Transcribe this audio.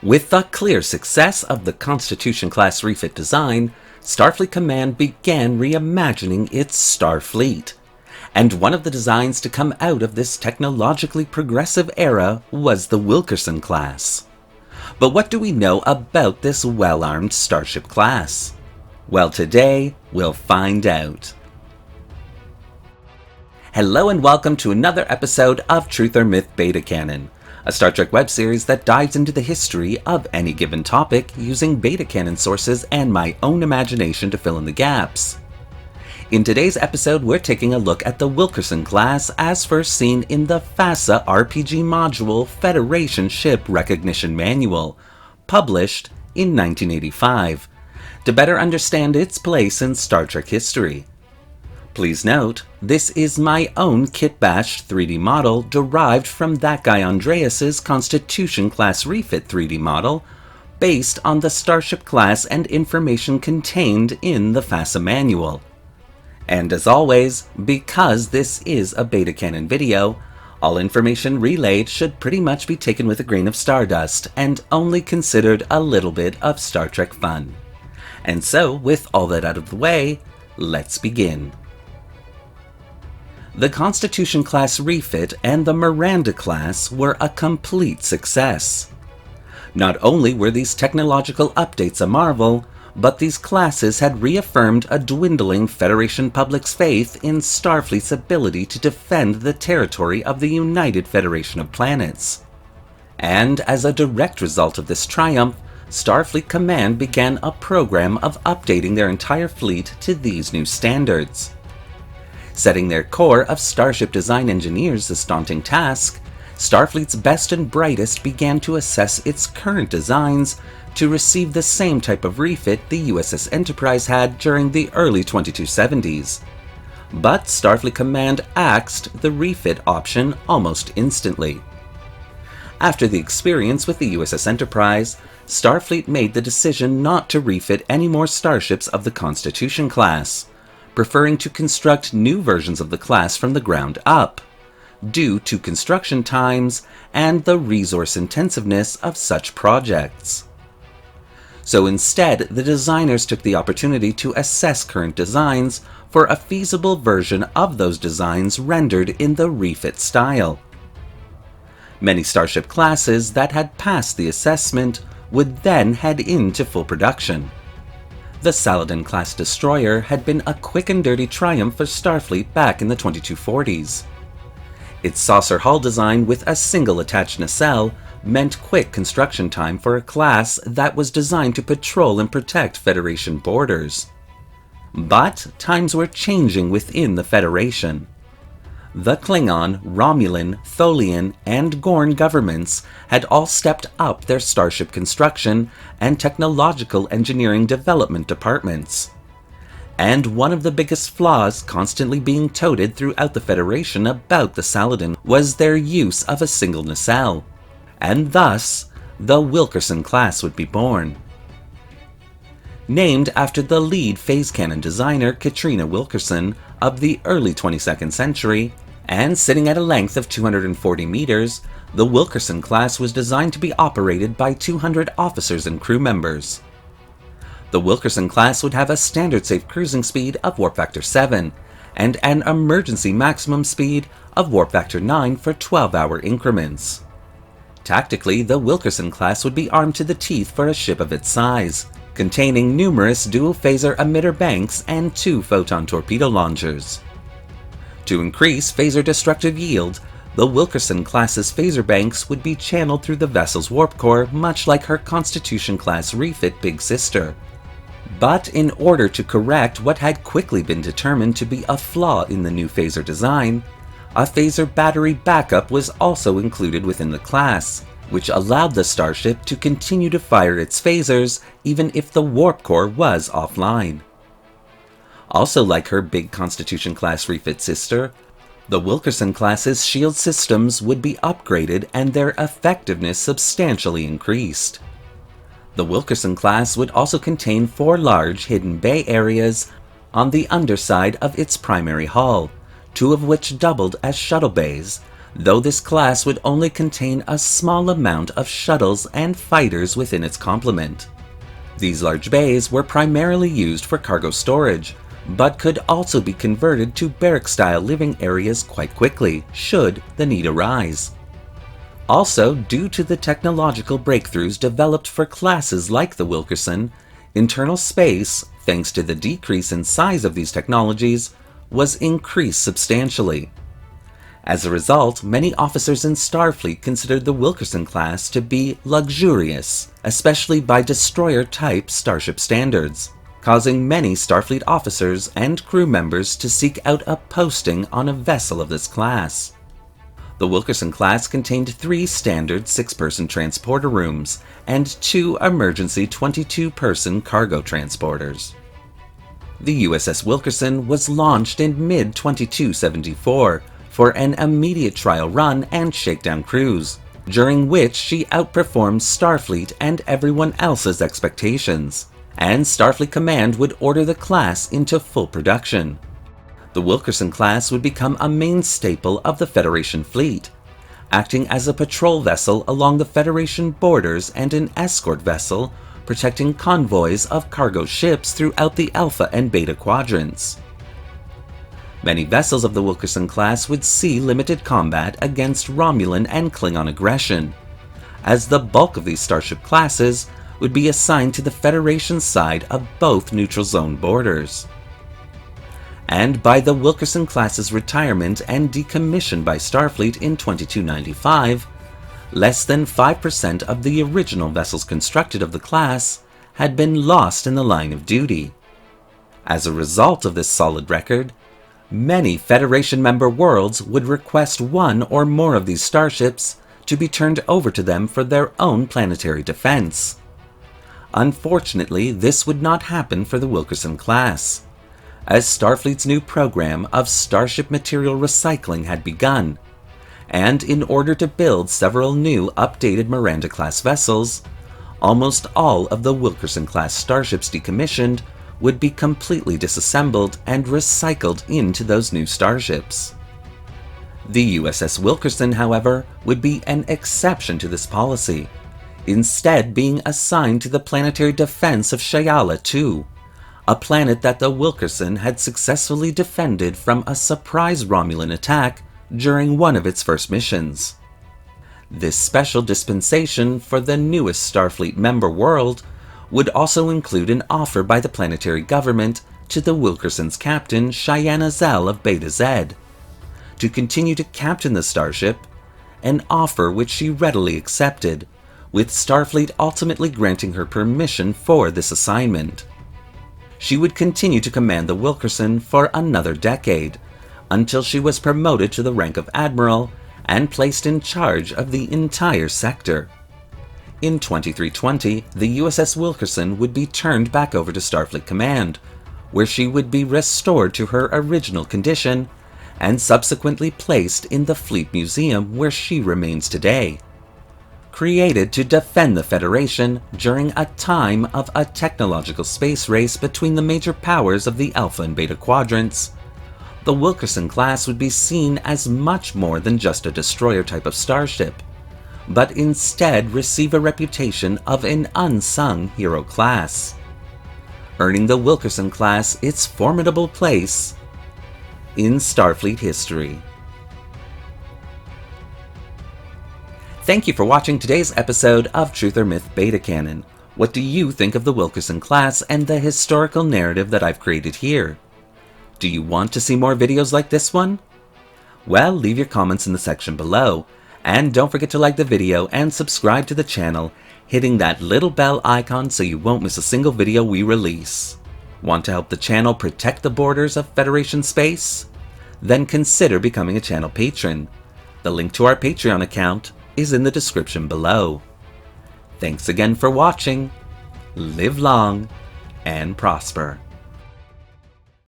With the clear success of the Constitution-class refit design, Starfleet Command began reimagining its Starfleet. And one of the designs to come out of this technologically progressive era was the Wilkerson Class. But what do we know about this well-armed starship class? Well, today, we'll find out. Hello and welcome to another episode of Truth or Myth Beta Canon, a Star Trek web series that dives into the history of any given topic using beta canon sources and my own imagination to fill in the gaps. In today's episode, we're taking a look at the Wilkerson Class as first seen in the FASA RPG module Federation Ship Recognition Manual, published in 1985, to better understand its place in Star Trek history. Please note, this is my own kit-bashed 3D model derived from that guy Andreas's Constitution-class refit 3D model, based on the Starship class and information contained in the FASA manual. And as always, because this is a beta canon video, all information relayed should pretty much be taken with a grain of stardust and only considered a little bit of Star Trek fun. And so, with all that out of the way, let's begin. The Constitution-class refit and the Miranda-class were a complete success. Not only were these technological updates a marvel, but these classes had reaffirmed a dwindling Federation public's faith in Starfleet's ability to defend the territory of the United Federation of Planets. And as a direct result of this triumph, Starfleet Command began a program of updating their entire fleet to these new standards. Setting their core of Starship design engineers this daunting task, Starfleet's best and brightest began to assess its current designs to receive the same type of refit the USS Enterprise had during the early 2270s. But Starfleet Command axed the refit option almost instantly. After the experience with the USS Enterprise, Starfleet made the decision not to refit any more starships of the Constitution class, preferring to construct new versions of the class from the ground up, due to construction times and the resource intensiveness of such projects. So instead, the designers took the opportunity to assess current designs for a feasible version of those designs rendered in the refit style. Many starship classes that had passed the assessment would then head into full production. The Saladin-class destroyer had been a quick and dirty triumph for Starfleet back in the 2240s. Its saucer hull design with a single attached nacelle meant quick construction time for a class that was designed to patrol and protect Federation borders. But times were changing within the Federation. The Klingon, Romulan, Tholian, and Gorn governments had all stepped up their starship construction and technological engineering development departments. And one of the biggest flaws constantly being touted throughout the Federation about the Saladin was their use of a single nacelle. And thus, the Wilkerson class would be born. Named after the lead phase cannon designer Katrina Wilkerson of the early 22nd century, and sitting at a length of 240 meters, the Wilkerson class was designed to be operated by 200 officers and crew members. The Wilkerson class would have a standard safe cruising speed of warp factor 7, and an emergency maximum speed of warp factor 9 for 12-hour increments. Tactically, the Wilkerson class would be armed to the teeth for a ship of its size, containing numerous dual phaser emitter banks and 2 photon torpedo launchers. To increase phaser destructive yield, the Wilkerson class's phaser banks would be channeled through the vessel's warp core, much like her Constitution-class refit big sister. But in order to correct what had quickly been determined to be a flaw in the new phaser design, a phaser battery backup was also included within the class, which allowed the starship to continue to fire its phasers even if the warp core was offline. Also like her big Constitution-class refit sister, the Wilkerson class's shield systems would be upgraded and their effectiveness substantially increased. The Wilkerson class would also contain 4 large hidden bay areas on the underside of its primary hull, 2 of which doubled as shuttle bays, though this class would only contain a small amount of shuttles and fighters within its complement. These large bays were primarily used for cargo storage, but could also be converted to barrack-style living areas quite quickly, should the need arise. Also, due to the technological breakthroughs developed for classes like the Wilkerson, internal space, thanks to the decrease in size of these technologies, was increased substantially. As a result, many officers in Starfleet considered the Wilkerson class to be luxurious, especially by destroyer-type starship standards, causing many Starfleet officers and crew members to seek out a posting on a vessel of this class. The Wilkerson class contained 3 standard 6-person transporter rooms and 2 emergency 22-person cargo transporters. The USS Wilkerson was launched in mid-2274 for an immediate trial run and shakedown cruise, during which she outperformed Starfleet and everyone else's expectations, and Starfleet Command would order the class into full production. The Wilkerson class would become a main staple of the Federation fleet, acting as a patrol vessel along the Federation borders and an escort vessel protecting convoys of cargo ships throughout the Alpha and Beta quadrants. Many vessels of the Wilkerson class would see limited combat against Romulan and Klingon aggression, as the bulk of these starship classes would be assigned to the Federation side of both neutral zone borders. And by the Wilkerson class's retirement and decommission by Starfleet in 2295, less than 5% of the original vessels constructed of the class had been lost in the line of duty. As a result of this solid record, many Federation member worlds would request one or more of these starships to be turned over to them for their own planetary defense. Unfortunately, this would not happen for the Wilkerson class, as Starfleet's new program of starship material recycling had begun, and in order to build several new updated Miranda-class vessels, almost all of the Wilkerson-class starships decommissioned would be completely disassembled and recycled into those new starships. The USS Wilkerson, however, would be an exception to this policy, instead being assigned to the planetary defense of Shayala II, a planet that the Wilkerson had successfully defended from a surprise Romulan attack during one of its first missions. This special dispensation for the newest Starfleet member world would also include an offer by the planetary government to the Wilkerson's captain, Cheyenne Zell of Beta Z, to continue to captain the starship, an offer which she readily accepted, with Starfleet ultimately granting her permission for this assignment. She would continue to command the Wilkerson for another decade, until she was promoted to the rank of Admiral and placed in charge of the entire sector. In 2320, the USS Wilkerson would be turned back over to Starfleet Command, where she would be restored to her original condition and subsequently placed in the Fleet Museum where she remains today. Created to defend the Federation during a time of a technological space race between the major powers of the Alpha and Beta quadrants, the Wilkerson class would be seen as much more than just a destroyer type of starship, but instead receive a reputation of an unsung hero class, earning the Wilkerson class its formidable place in Starfleet history. Thank you for watching today's episode of Truth or Myth Beta Canon. What do you think of the Wilkerson class and the historical narrative that I've created here? Do you want to see more videos like this one? Well, leave your comments in the section below, and don't forget to like the video and subscribe to the channel, hitting that little bell icon so you won't miss a single video we release. Want to help the channel protect the borders of Federation space? Then consider becoming a channel patron. The link to our Patreon account is in the description below. Thanks again for watching. Live long and prosper.